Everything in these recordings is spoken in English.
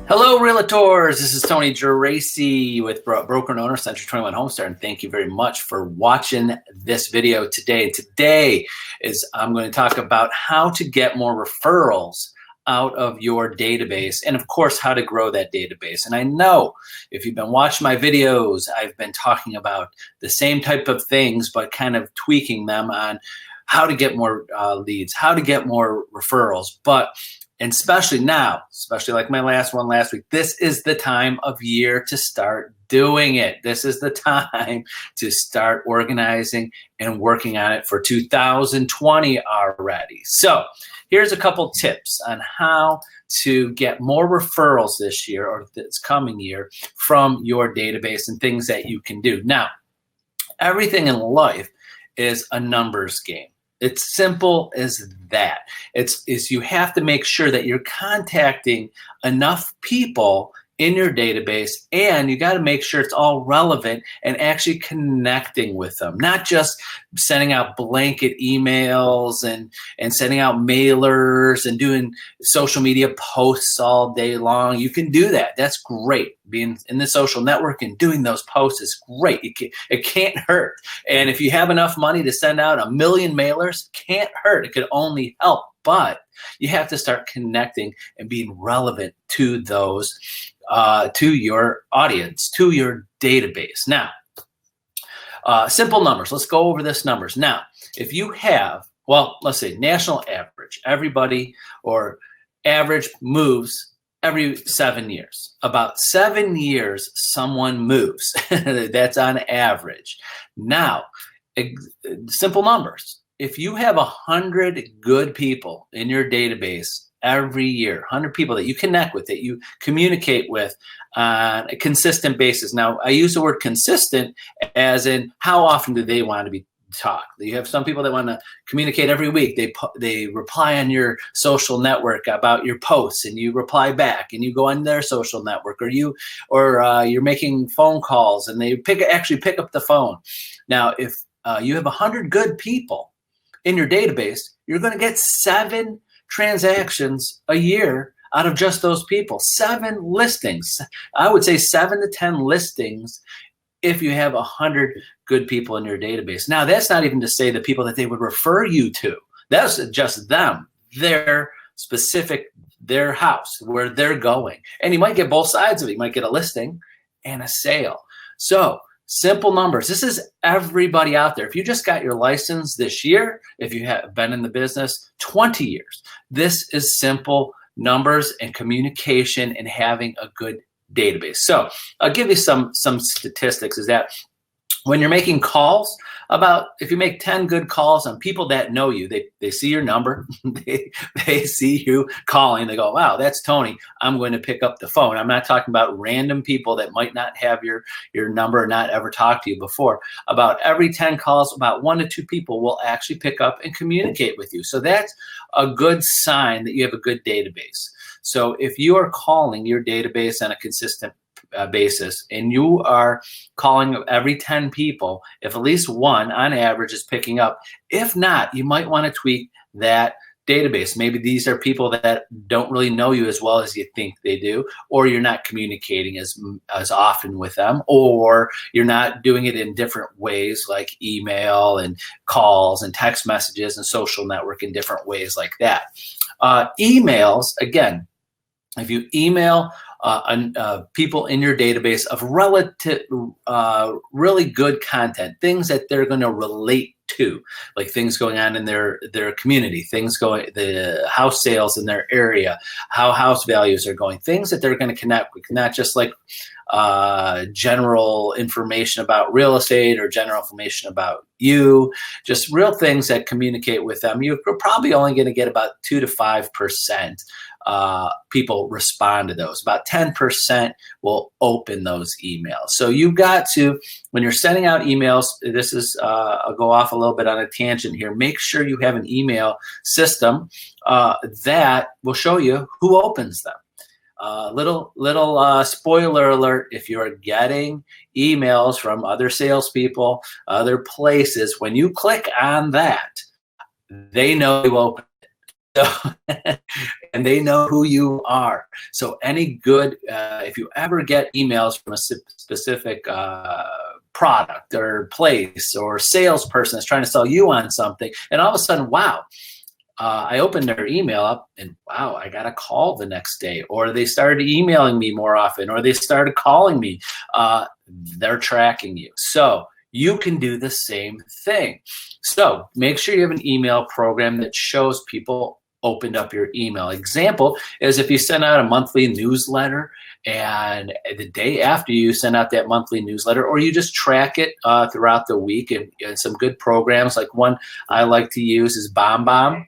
Hello, Realtors. This is Tony Geraci with Broker and Owner Century 21 HomeStar, and thank you very much for watching this video today. Today I'm going to talk about how to get more referrals out of your database, and of course, how to grow that database. And I know if you've been watching my videos, I've been talking about the same type of things, but kind of tweaking them on how to get more leads, how to get more referrals. And especially now, especially like my last one last week, this is the time of year to start doing it. This is the time to start organizing and working on it for 2020 already. So here's a couple tips on how to get more referrals this year or this coming year from your database and things that you can do. Now, everything in life is a numbers game. It's simple as that. It's you have to make sure that you're contacting enough people in your database, and you got to make sure it's all relevant and actually connecting with them, not just sending out blanket emails and sending out mailers and doing social media posts all day long. You can do that. That's great. Being in the social network and doing those posts is great. It can't hurt. And if you have enough money to send out 1 million mailers, can't hurt. It could only help. But you have to start connecting and being relevant to those, to your audience, to your database. Now, simple numbers. Let's go over this numbers. Now, if you have, well, let's say national average, everybody or average moves every 7 years. About 7 years, someone moves. That's on average. Now, simple numbers. If you have 100 good people in your database every year, 100 people that you connect with, that you communicate with on a consistent basis. Now, I use the word consistent as in how often do they want to be talked. You have some people that want to communicate every week. They reply on your social network about your posts, and you reply back, and you go on their social network, or you're making phone calls, and they actually pick up the phone. Now, if you have 100 good people in your database, you're going to get 7 transactions a year out of just those people. 7 listings. I would say 7 to 10 listings if you have 100 good people in your database. Now, that's not even to say the people that they would refer you to. That's just them, their specific, their house, where they're going. And you might get both sides of it. You might get a listing and a sale. So simple numbers. This is everybody out there. If you just got your license this year, if you have been in the business 20 years, this is simple numbers and communication and having a good database. So I'll give you some statistics is that when you're making calls, if you make 10 good calls on people that know you, they see your number, they see you calling, they go, wow, that's Tony, I'm going to pick up the phone. I'm not talking about random people that might not have your number or not ever talked to you before. About every 10 calls, about 1 to 2 people will actually pick up and communicate with you. So that's a good sign that you have a good database. So if you are calling your database on a consistent basis, and you are calling every 10 people, if at least 1 on average is picking up, if not, you might want to tweak that database. Maybe these are people that don't really know you as well as you think they do, or you're not communicating as often with them, or you're not doing it in different ways like email and calls and text messages and social network in different ways like that. Emails, again, if you email people in your database of really good content, things that they're going to relate to, like things going on in their community, the house sales in their area, how house values are going, things that they're going to connect with, not just like general information about real estate or general information about you, just real things that communicate with them. You're probably only going to get about 2 to 5% people respond to those. About 10% will open those emails. So you've got to, when you're sending out emails, this is, I'll go off a little bit on a tangent here, make sure you have an email system that will show you who opens them. Little spoiler alert, if you're getting emails from other salespeople, other places, when you click on that, they know you opened it. And they know who you are. So any good, if you ever get emails from a specific product or place or salesperson that's trying to sell you on something, and all of a sudden, wow, I opened their email up and wow, I got a call the next day, or they started emailing me more often, or they started calling me. They're tracking you. So you can do the same thing. So make sure you have an email program that shows people opened up your email. Example is if you send out a monthly newsletter, and the day after you send out that monthly newsletter, or you just track it throughout the week, and some good programs, like one I like to use is BombBomb.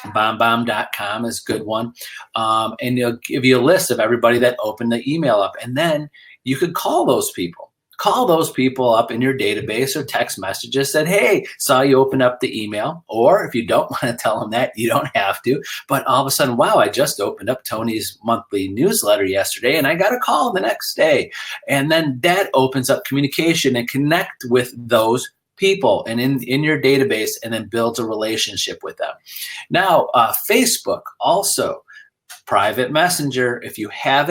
BombBomb.com is a good one. And it'll give you a list of everybody that opened the email up. And then you could call those people. Call those people up in your database or text messages, said, hey, saw you open up the email. Or if you don't want to tell them that, you don't have to. But all of a sudden, wow, I just opened up Tony's monthly newsletter yesterday and I got a call the next day. And then that opens up communication and connect with those people and in your database, and then builds a relationship with them. Now, Facebook also. Private Messenger. If you are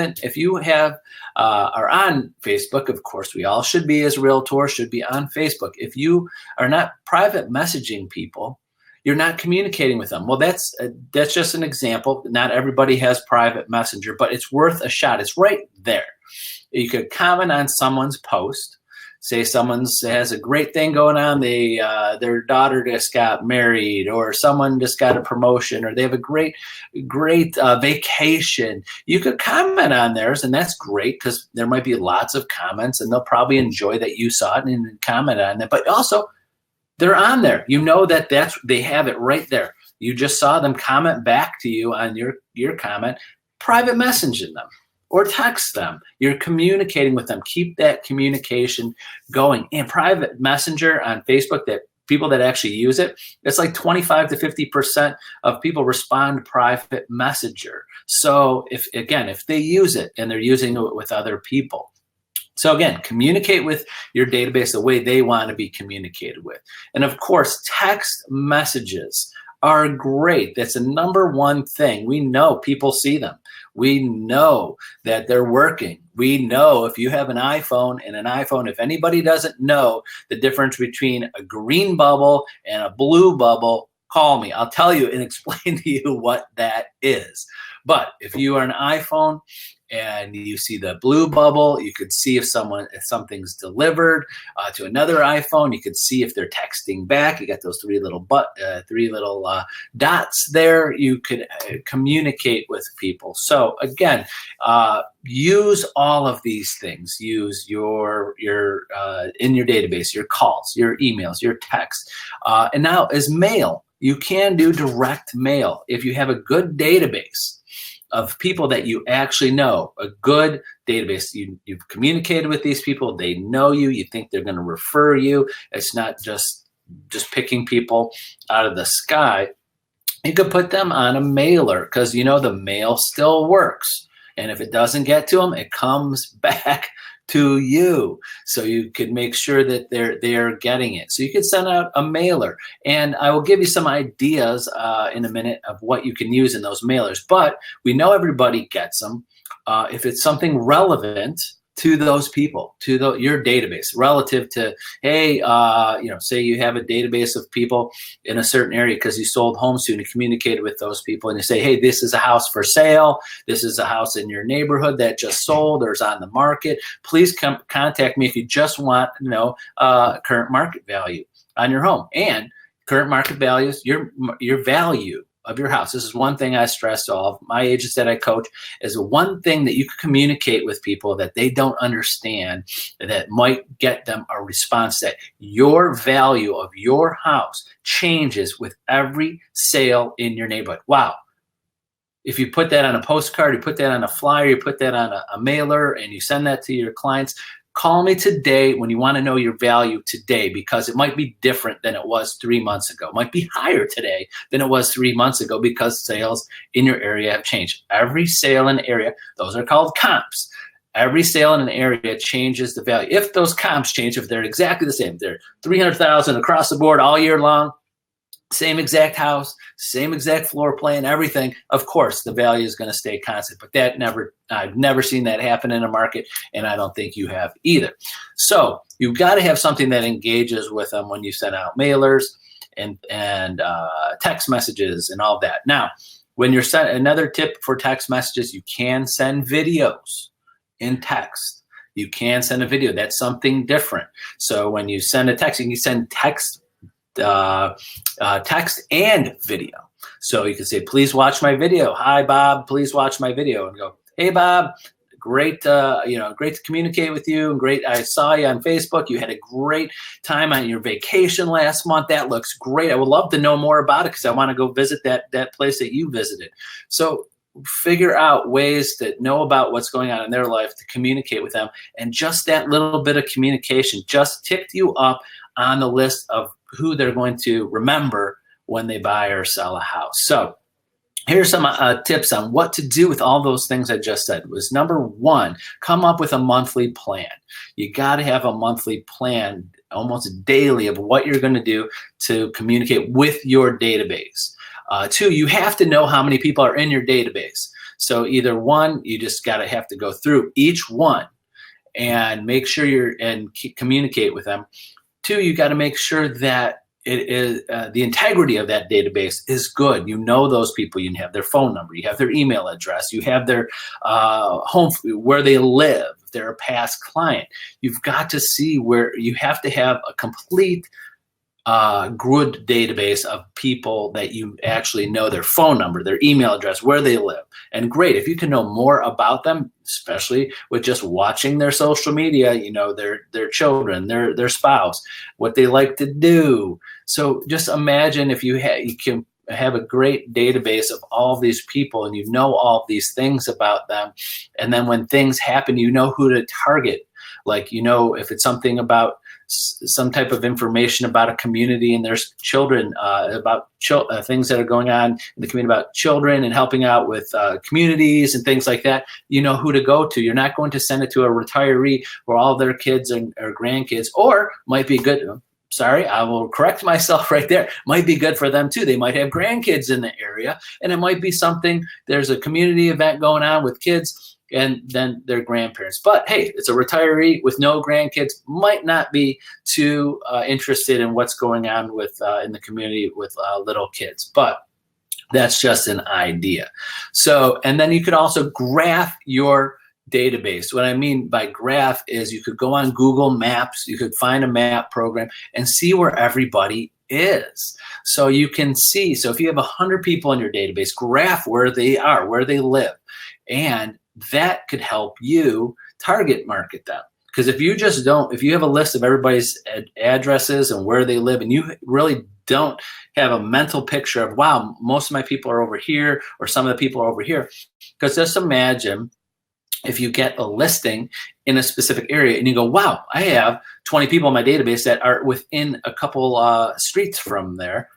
on Facebook, of course, we all should be as realtors, should be on Facebook. If you are not private messaging people, you're not communicating with them. Well, that's just an example. Not everybody has Private Messenger, but it's worth a shot. It's right there. You could comment on someone's post. Say someone has a great thing going on, their daughter just got married, or someone just got a promotion, or they have a great vacation. You could comment on theirs, and that's great because there might be lots of comments, and they'll probably enjoy that you saw it and comment on it. But also, they're on there. You know that they have it right there. You just saw them comment back to you on your comment. Private messaging them. Or text them. You're communicating with them. Keep that communication going. And Private Messenger on Facebook, that people that actually use it, it's like 25 to 50% of people respond Private Messenger. So if they use it and they're using it with other people. So again, communicate with your database the way they want to be communicated with. And of course, text messages are great. That's the number one thing. We know people see them. We know that they're working. We know if you have an iPhone, if anybody doesn't know the difference between a green bubble and a blue bubble, call me. I'll tell you and explain to you what that is. But if you are an iPhone and you see the blue bubble, you could see if something's delivered to another iPhone. You could see if they're texting back. You got those three little dots there. You could communicate with people. So again, use all of these things. Use your in your database, your calls, your emails, your texts, and now as mail. You can do direct mail if you have a good database of people that you actually know, a good database. You've communicated with these people, they know you, you think they're going to refer you. It's not just picking people out of the sky. You could put them on a mailer because the mail still works. And if it doesn't get to them, it comes back to you. So you could make sure that they're getting it. So you could send out a mailer, and I will give you some ideas in a minute of what you can use in those mailers. But we know everybody gets them. If it's something relevant to those people, to your database, relative to, hey, say you have a database of people in a certain area because you sold homes to and you communicated with those people, and you say, hey, this is a house for sale. This is a house in your neighborhood that just sold or is on the market. Please contact me if you just want to know current market value on your home. And current market values, your value of your house. This is one thing I stress to all of my agents that I coach, is one thing that you can communicate with people that they don't understand that might get them a response. That your value of your house changes with every sale in your neighborhood. Wow. If you put that on a postcard, you put that on a flyer, you put that on a mailer, and you send that to your clients, call me today when you want to know your value today, because it might be different than it was 3 months ago. It might be higher today than it was 3 months ago because sales in your area have changed. Every sale in an area, those are called comps. Every sale in an area changes the value. If those comps change, if they're exactly the same, they're 300,000 across the board all year long, same exact house, same exact floor plan, everything. Of course, the value is going to stay constant, but I've never seen that happen in a market, and I don't think you have either. So you've got to have something that engages with them when you send out mailers and text messages and all that. Now, when you're another tip for text messages, you can send videos in text. You can send a video. That's something different. So when you send a text, you can send text and video. So you can say, please watch my video. Hi, Bob, please watch my video. And go, hey, Bob, great, great to communicate with you. And great, I saw you on Facebook. You had a great time on your vacation last month. That looks great. I would love to know more about it because I want to go visit that place that you visited. So figure out ways to know about what's going on in their life, to communicate with them. And just that little bit of communication just tipped you up on the list of who they're going to remember when they buy or sell a house. So here's some tips on what to do with all those things I just said. Was number one, come up with a monthly plan. You got to have a monthly plan almost daily of what you're going to do to communicate with your database. Two, you have to know how many people are in your database. So either one, you just have to go through each one and make sure communicate with them. Two, you got to make sure that it is the integrity of that database is good. You know those people. You have their phone number. You have their email address. You have their home, where they live. If they're a past client, you've got to see where you have to have a complete good database of people that you actually know their phone number, their email address, where they live. And great, if you can know more about them, especially with just watching their social media, you know, their children, their spouse, what they like to do. So just imagine if you can have a great database of all these people and you know all these things about them. And then when things happen, you know who to target. Like, you know, if it's something about some type of information about a community and there's children, about things that are going on in the community about children and helping out with communities and things like that, you know who to go to. You're not going to send it to a retiree where all their kids or grandkids, or might be good. Sorry, I will correct myself right there. Might be good for them too. They might have grandkids in the area, and it might be something, there's a community event going on with kids and then their grandparents. But hey, it's a retiree with no grandkids, might not be too interested in what's going on with in the community with little kids. But that's just an idea. So, and then you could also graph your database. What I mean by graph is you could go on Google Maps, you could find a map program and see where everybody is. So you can see, so if you have 100 people in your database, graph where they are, where they live. And that could help you target market them. Because if you have a list of everybody's addresses and where they live, and you really don't have a mental picture of, wow, most of my people are over here, or some of the people are over here. Because just imagine if you get a listing in a specific area and you go, wow, I have 20 people in my database that are within a couple streets from there.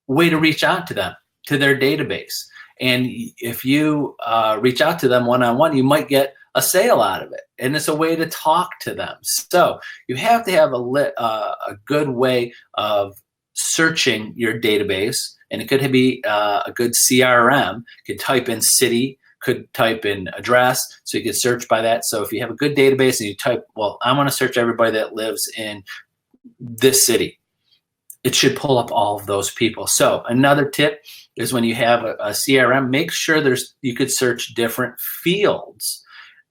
Way to reach out to them, to their database. And if you reach out to them one-on-one, you might get a sale out of it. And it's a way to talk to them. So you have to have a good way of searching your database. And it could be a good CRM. You could type in city, could type in address, so you could search by that. So if you have a good database and you type, well, I want to search everybody that lives in this city, it should pull up all of those people. So another tip is when you have a CRM, make sure you could search different fields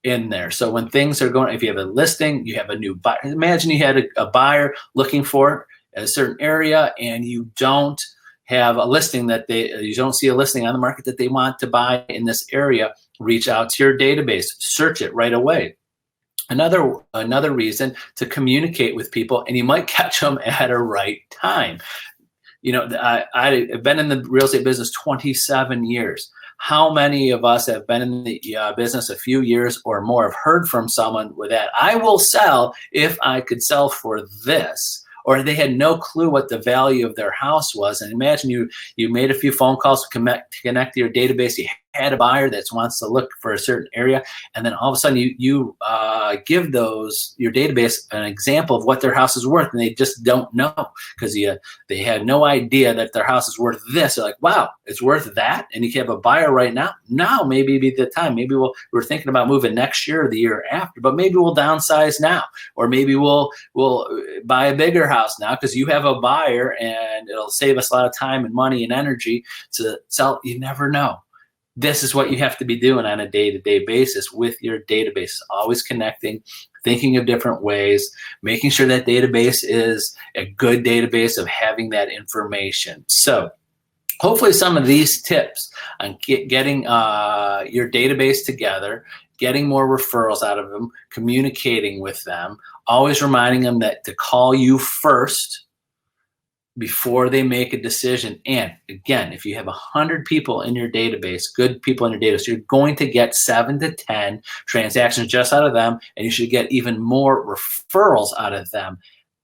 in there. So when things are going, if you have a listing, you have a new buyer. Imagine you had a buyer looking for a certain area and you don't have a listing you don't see a listing on the market that they want to buy in this area. Reach out to your database, search it right away. Another reason to communicate with people, and you might catch them at a right time. You know, I've been in the real estate business 27 years. How many of us have been in the business a few years or more, have heard from someone with that, I will sell if I could sell for this, or they had no clue what the value of their house was. And imagine you made a few phone calls to connect to your database. You had a buyer that wants to look for a certain area, and then all of a sudden you give your database an example of what their house is worth, and they just don't know because they had no idea that their house is worth this. They're like, wow, it's worth that, and you can have a buyer right now. Now maybe be the time. Maybe we're thinking about moving next year or the year after, but maybe we'll downsize now, or maybe we'll buy a bigger house now because you have a buyer, and it'll save us a lot of time and money and energy to sell. You never know. This is what you have to be doing on a day-to-day basis with your database, always connecting, thinking of different ways, making sure that database is a good database of having that information. So hopefully some of these tips on getting your database together, getting more referrals out of them, communicating with them, always reminding them that to call you first before they make a decision. And again, if you have 100 people in your database, good people in your database, you're going to get 7 to 10 transactions just out of them, and you should get even more referrals out of them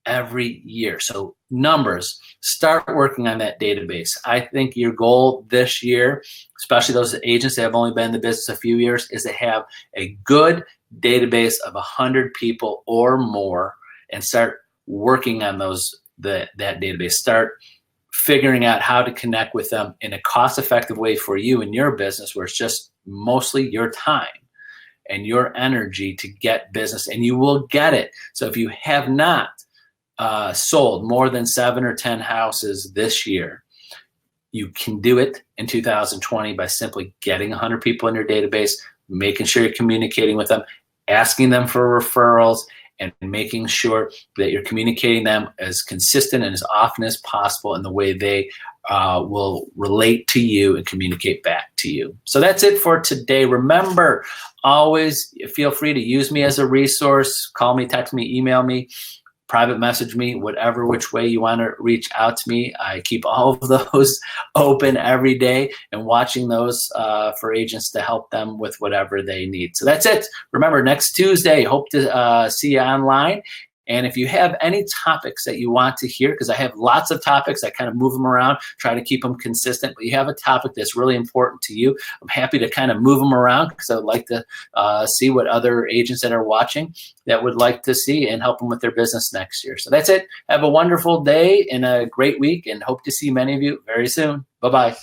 every year. So numbers, start working on that database. I think your goal this year, especially those agents that have only been in the business a few years, is to have a good database of 100 people or more and start working on that database. Start figuring out how to connect with them in a cost-effective way for you and your business, where it's just mostly your time and your energy to get business, and you will get it. So if you have not sold more than 7 or 10 houses this year, you can do it in 2020 by simply getting 100 people in your database, making sure you're communicating with them, asking them for referrals, and making sure that you're communicating them as consistent and as often as possible in the way they will relate to you and communicate back to you. So that's it for today. Remember, always feel free to use me as a resource. Call me, text me, email me, private message me, whatever which way you want to reach out to me. I keep all of those open every day and watching those for agents to help them with whatever they need. So that's it. Remember, next Tuesday, hope to see you online. And if you have any topics that you want to hear, because I have lots of topics, I kind of move them around, try to keep them consistent, but you have a topic that's really important to you, I'm happy to kind of move them around because I would like to see what other agents that are watching that would like to see and help them with their business next year. So that's it. Have a wonderful day and a great week, and hope to see many of you very soon. Bye-bye.